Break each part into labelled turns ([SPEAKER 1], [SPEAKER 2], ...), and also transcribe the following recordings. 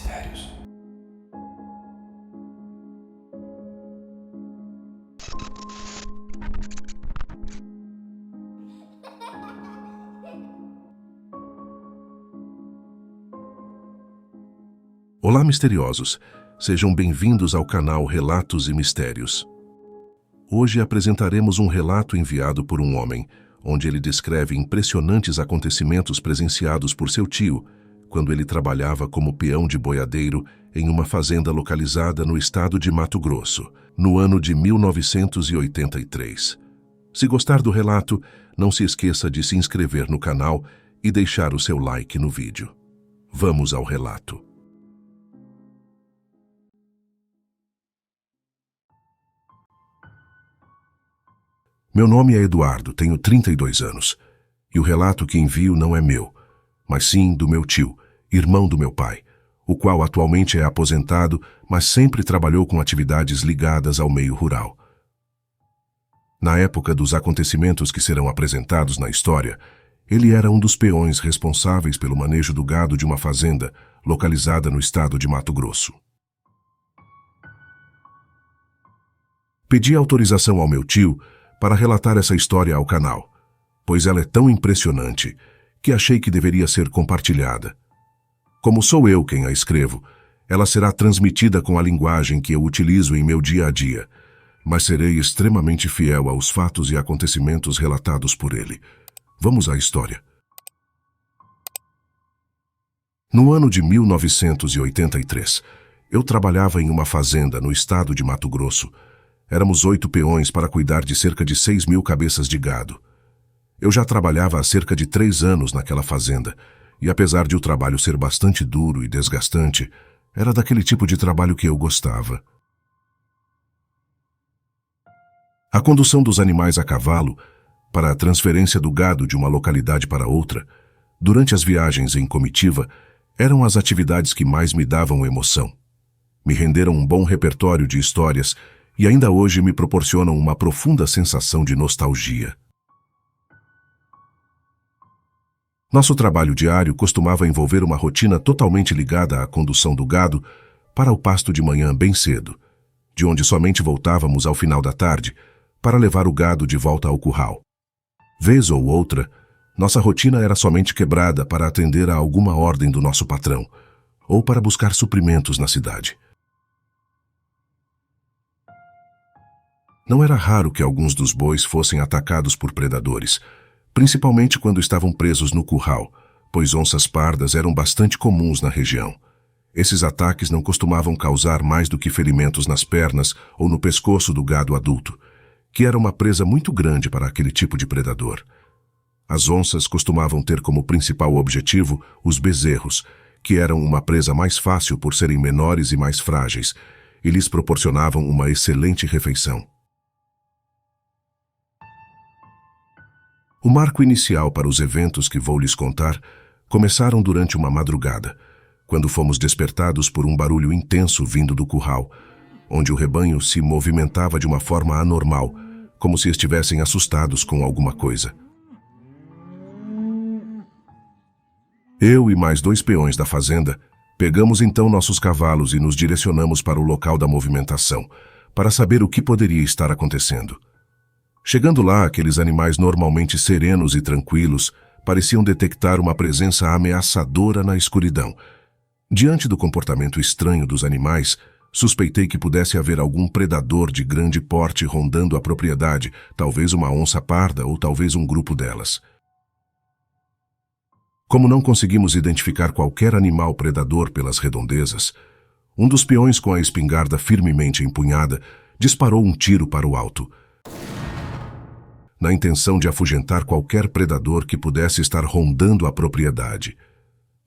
[SPEAKER 1] mistérios.
[SPEAKER 2] Olá, misteriosos! Sejam bem-vindos ao canal Relatos e Mistérios. Hoje apresentaremos um relato enviado por um homem, onde ele descreve impressionantes acontecimentos presenciados por seu tio, quando ele trabalhava como peão de boiadeiro em uma fazenda localizada no estado de Mato Grosso, no ano de 1983. Se gostar do relato, não se esqueça de se inscrever no canal e deixar o seu like no vídeo. Vamos ao relato. Meu nome é Eduardo, tenho 32 anos, e o relato que envio não é meu, mas sim do meu tio, irmão do meu pai, o qual atualmente é aposentado, mas sempre trabalhou com atividades ligadas ao meio rural. Na época dos acontecimentos que serão apresentados na história, ele era um dos peões responsáveis pelo manejo do gado de uma fazenda localizada no estado de Mato Grosso. Pedi autorização ao meu tio para relatar essa história ao canal, pois ela é tão impressionante que achei que deveria ser compartilhada. Como sou eu quem a escrevo, ela será transmitida com a linguagem que eu utilizo em meu dia a dia, mas serei extremamente fiel aos fatos e acontecimentos relatados por ele. Vamos à história. No ano de 1983, eu trabalhava em uma fazenda no estado de Mato Grosso. Éramos 8 peões para cuidar de cerca de 6.000 cabeças de gado. Eu já trabalhava há cerca de 3 anos naquela fazenda, e apesar de o trabalho ser bastante duro e desgastante, era daquele tipo de trabalho que eu gostava. A condução dos animais a cavalo, para a transferência do gado de uma localidade para outra, durante as viagens em comitiva, eram as atividades que mais me davam emoção. Me renderam um bom repertório de histórias e ainda hoje me proporcionam uma profunda sensação de nostalgia. Nosso trabalho diário costumava envolver uma rotina totalmente ligada à condução do gado para o pasto de manhã bem cedo, de onde somente voltávamos ao final da tarde para levar o gado de volta ao curral. Vez ou outra, nossa rotina era somente quebrada para atender a alguma ordem do nosso patrão ou para buscar suprimentos na cidade. Não era raro que alguns dos bois fossem atacados por predadores, principalmente quando estavam presos no curral, pois onças pardas eram bastante comuns na região. Esses ataques não costumavam causar mais do que ferimentos nas pernas ou no pescoço do gado adulto, que era uma presa muito grande para aquele tipo de predador. As onças costumavam ter como principal objetivo os bezerros, que eram uma presa mais fácil por serem menores e mais frágeis, e lhes proporcionavam uma excelente refeição. O marco inicial para os eventos que vou lhes contar começaram durante uma madrugada, quando fomos despertados por um barulho intenso vindo do curral, onde o rebanho se movimentava de uma forma anormal, como se estivessem assustados com alguma coisa. Eu e mais 2 peões da fazenda pegamos então nossos cavalos e nos direcionamos para o local da movimentação, para saber o que poderia estar acontecendo. Chegando lá, aqueles animais normalmente serenos e tranquilos pareciam detectar uma presença ameaçadora na escuridão. Diante do comportamento estranho dos animais, suspeitei que pudesse haver algum predador de grande porte rondando a propriedade, talvez uma onça parda ou talvez um grupo delas. Como não conseguimos identificar qualquer animal predador pelas redondezas, um dos peões com a espingarda firmemente empunhada disparou um tiro para o alto, na intenção de afugentar qualquer predador que pudesse estar rondando a propriedade.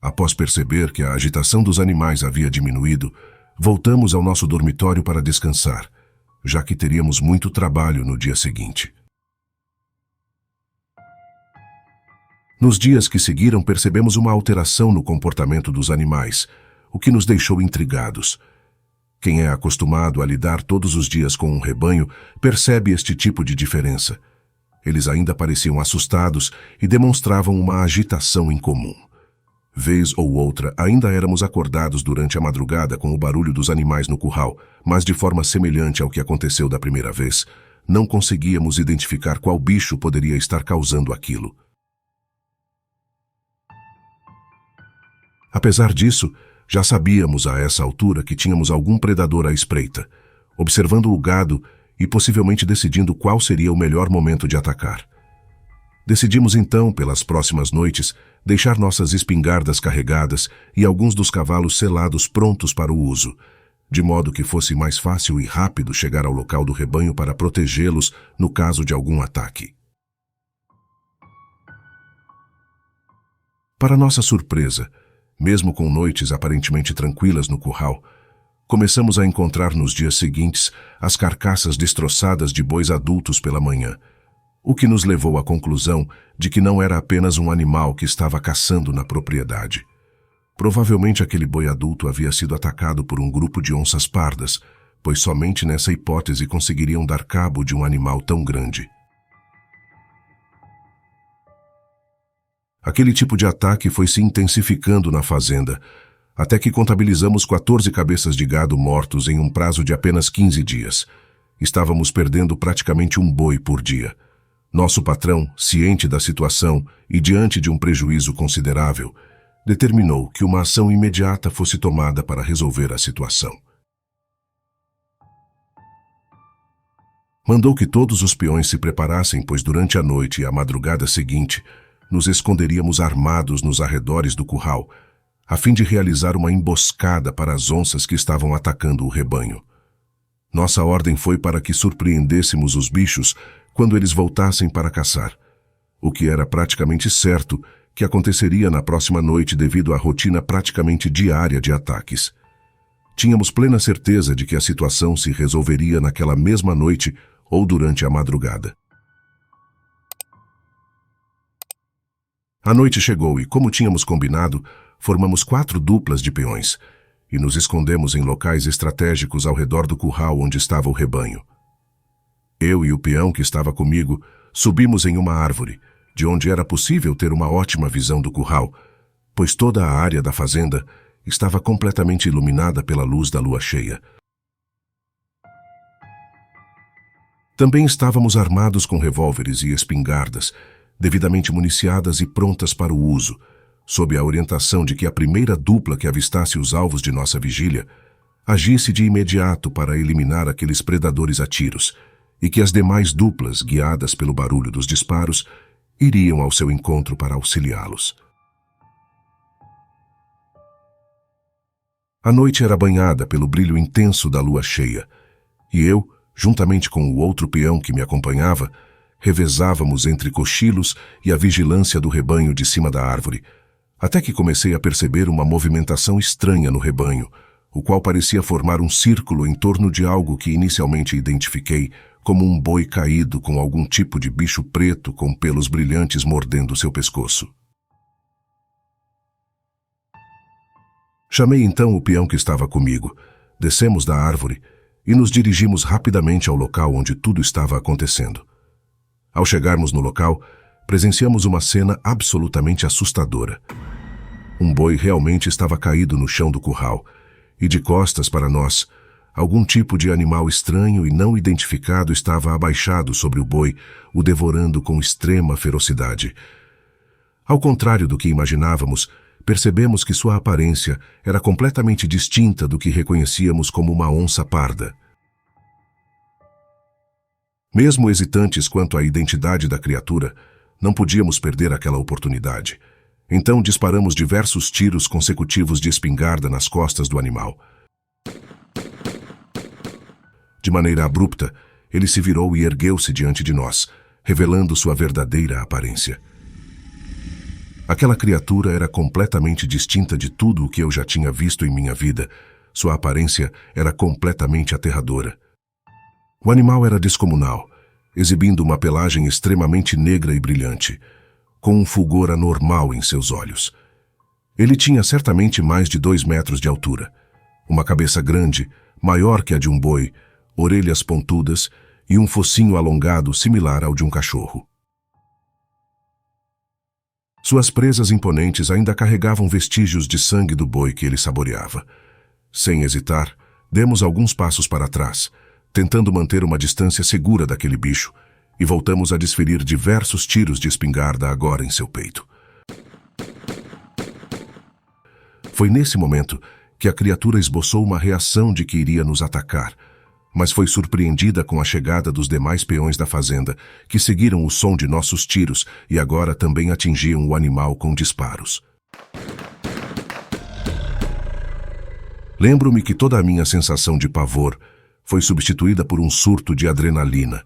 [SPEAKER 2] Após perceber que a agitação dos animais havia diminuído, voltamos ao nosso dormitório para descansar, já que teríamos muito trabalho no dia seguinte. Nos dias que seguiram, percebemos uma alteração no comportamento dos animais, o que nos deixou intrigados. Quem é acostumado a lidar todos os dias com um rebanho percebe este tipo de diferença. Eles ainda pareciam assustados e demonstravam uma agitação incomum. Vez ou outra, ainda éramos acordados durante a madrugada com o barulho dos animais no curral, mas de forma semelhante ao que aconteceu da primeira vez, não conseguíamos identificar qual bicho poderia estar causando aquilo. Apesar disso, já sabíamos a essa altura que tínhamos algum predador à espreita, observando o gado e possivelmente decidindo qual seria o melhor momento de atacar. Decidimos então, pelas próximas noites, deixar nossas espingardas carregadas e alguns dos cavalos selados prontos para o uso, de modo que fosse mais fácil e rápido chegar ao local do rebanho para protegê-los no caso de algum ataque. Para nossa surpresa, mesmo com noites aparentemente tranquilas no curral, começamos a encontrar nos dias seguintes as carcaças destroçadas de bois adultos pela manhã, o que nos levou à conclusão de que não era apenas um animal que estava caçando na propriedade. Provavelmente aquele boi adulto havia sido atacado por um grupo de onças pardas, pois somente nessa hipótese conseguiriam dar cabo de um animal tão grande. Aquele tipo de ataque foi se intensificando na fazenda, até que contabilizamos 14 cabeças de gado mortos em um prazo de apenas 15 dias. Estávamos perdendo praticamente um boi por dia. Nosso patrão, ciente da situação e diante de um prejuízo considerável, determinou que uma ação imediata fosse tomada para resolver a situação. Mandou que todos os peões se preparassem, pois durante a noite e a madrugada seguinte, nos esconderíamos armados nos arredores do curral, a fim de realizar uma emboscada para as onças que estavam atacando o rebanho. Nossa ordem foi para que surpreendêssemos os bichos quando eles voltassem para caçar, o que era praticamente certo que aconteceria na próxima noite devido à rotina praticamente diária de ataques. Tínhamos plena certeza de que a situação se resolveria naquela mesma noite ou durante a madrugada. A noite chegou e, como tínhamos combinado, formamos 4 duplas de peões e nos escondemos em locais estratégicos ao redor do curral onde estava o rebanho. Eu e o peão que estava comigo subimos em uma árvore, de onde era possível ter uma ótima visão do curral, pois toda a área da fazenda estava completamente iluminada pela luz da lua cheia. Também estávamos armados com revólveres e espingardas, devidamente municiadas e prontas para o uso, sob a orientação de que a primeira dupla que avistasse os alvos de nossa vigília agisse de imediato para eliminar aqueles predadores a tiros, e que as demais duplas, guiadas pelo barulho dos disparos, iriam ao seu encontro para auxiliá-los. A noite era banhada pelo brilho intenso da lua cheia, e eu, juntamente com o outro peão que me acompanhava, revezávamos entre cochilos e a vigilância do rebanho de cima da árvore, até que comecei a perceber uma movimentação estranha no rebanho, o qual parecia formar um círculo em torno de algo que inicialmente identifiquei como um boi caído com algum tipo de bicho preto com pelos brilhantes mordendo seu pescoço. Chamei então o peão que estava comigo, descemos da árvore e nos dirigimos rapidamente ao local onde tudo estava acontecendo. Ao chegarmos no local, presenciamos uma cena absolutamente assustadora. Um boi realmente estava caído no chão do curral, e de costas para nós, algum tipo de animal estranho e não identificado estava abaixado sobre o boi, o devorando com extrema ferocidade. Ao contrário do que imaginávamos, percebemos que sua aparência era completamente distinta do que reconhecíamos como uma onça parda. Mesmo hesitantes quanto à identidade da criatura, não podíamos perder aquela oportunidade. Então disparamos diversos tiros consecutivos de espingarda nas costas do animal. De maneira abrupta, ele se virou e ergueu-se diante de nós, revelando sua verdadeira aparência. Aquela criatura era completamente distinta de tudo o que eu já tinha visto em minha vida. Sua aparência era completamente aterradora. O animal era descomunal, exibindo uma pelagem extremamente negra e brilhante, com um fulgor anormal em seus olhos. Ele tinha certamente mais de 2 metros de altura, uma cabeça grande, maior que a de um boi, orelhas pontudas e um focinho alongado similar ao de um cachorro. Suas presas imponentes ainda carregavam vestígios de sangue do boi que ele saboreava. Sem hesitar, demos alguns passos para trás, tentando manter uma distância segura daquele bicho, e voltamos a desferir diversos tiros de espingarda agora em seu peito. Foi nesse momento que a criatura esboçou uma reação de que iria nos atacar, mas foi surpreendida com a chegada dos demais peões da fazenda, que seguiram o som de nossos tiros e agora também atingiam o animal com disparos. Lembro-me que toda a minha sensação de pavor foi substituída por um surto de adrenalina.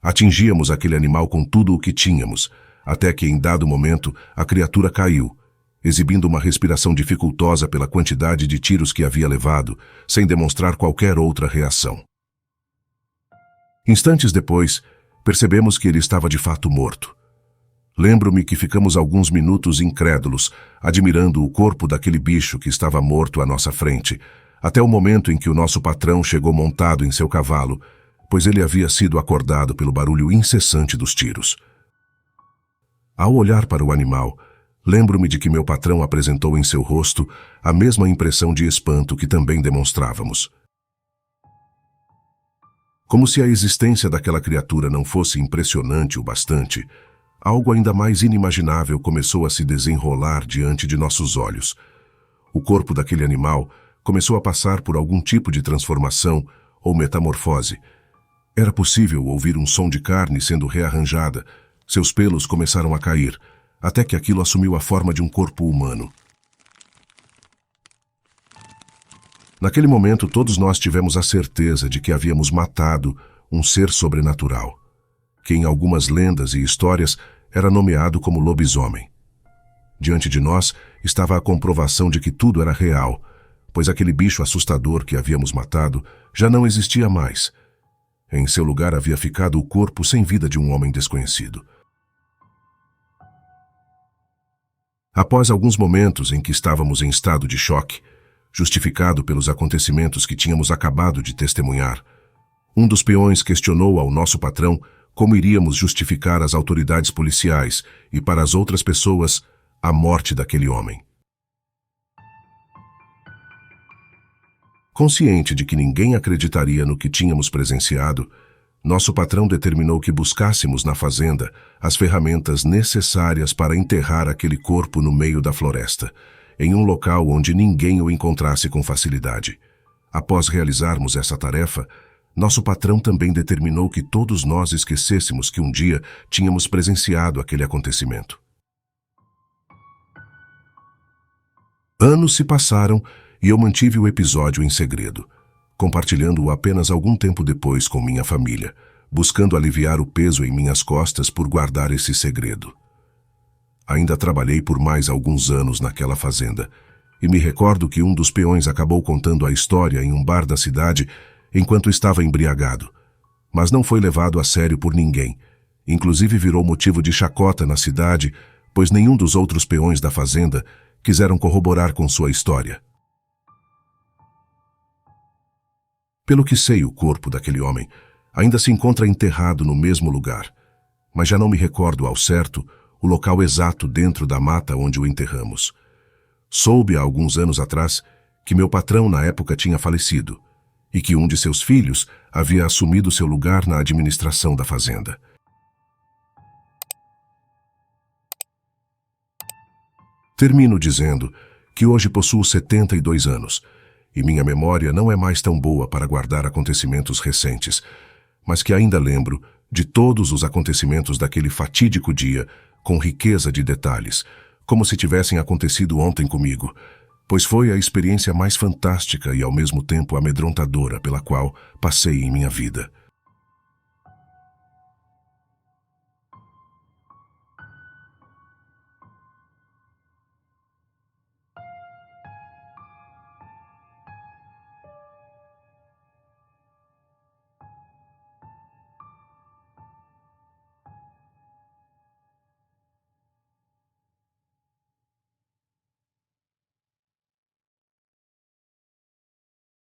[SPEAKER 2] Atingíamos aquele animal com tudo o que tínhamos, até que em dado momento a criatura caiu, exibindo uma respiração dificultosa pela quantidade de tiros que havia levado, sem demonstrar qualquer outra reação. Instantes depois, percebemos que ele estava de fato morto. Lembro-me que ficamos alguns minutos incrédulos, admirando o corpo daquele bicho que estava morto à nossa frente, até o momento em que o nosso patrão chegou montado em seu cavalo, pois ele havia sido acordado pelo barulho incessante dos tiros. Ao olhar para o animal, lembro-me de que meu patrão apresentou em seu rosto a mesma impressão de espanto que também demonstrávamos. Como se a existência daquela criatura não fosse impressionante o bastante, algo ainda mais inimaginável começou a se desenrolar diante de nossos olhos. O corpo daquele animal começou a passar por algum tipo de transformação ou metamorfose. Era possível ouvir um som de carne sendo rearranjada, seus pelos começaram a cair, até que aquilo assumiu a forma de um corpo humano. Naquele momento, todos nós tivemos a certeza de que havíamos matado um ser sobrenatural, que em algumas lendas e histórias era nomeado como lobisomem. Diante de nós estava a comprovação de que tudo era real, pois aquele bicho assustador que havíamos matado já não existia mais. Em seu lugar havia ficado o corpo sem vida de um homem desconhecido. Após alguns momentos em que estávamos em estado de choque, justificado pelos acontecimentos que tínhamos acabado de testemunhar, um dos peões questionou ao nosso patrão como iríamos justificar às autoridades policiais e para as outras pessoas a morte daquele homem. Consciente de que ninguém acreditaria no que tínhamos presenciado, nosso patrão determinou que buscássemos na fazenda as ferramentas necessárias para enterrar aquele corpo no meio da floresta, em um local onde ninguém o encontrasse com facilidade. Após realizarmos essa tarefa, nosso patrão também determinou que todos nós esquecêssemos que um dia tínhamos presenciado aquele acontecimento. Anos se passaram e eu mantive o episódio em segredo, compartilhando-o apenas algum tempo depois com minha família, buscando aliviar o peso em minhas costas por guardar esse segredo. Ainda trabalhei por mais alguns anos naquela fazenda, e me recordo que um dos peões acabou contando a história em um bar da cidade enquanto estava embriagado, mas não foi levado a sério por ninguém, inclusive virou motivo de chacota na cidade, pois nenhum dos outros peões da fazenda quiseram corroborar com sua história. Pelo que sei, o corpo daquele homem ainda se encontra enterrado no mesmo lugar, mas já não me recordo ao certo o local exato dentro da mata onde o enterramos. Soube há alguns anos atrás que meu patrão na época tinha falecido e que um de seus filhos havia assumido seu lugar na administração da fazenda. Termino dizendo que hoje possuo 72 anos e minha memória não é mais tão boa para guardar acontecimentos recentes, mas que ainda lembro de todos os acontecimentos daquele fatídico dia com riqueza de detalhes, como se tivessem acontecido ontem comigo, pois foi a experiência mais fantástica e ao mesmo tempo amedrontadora pela qual passei em minha vida.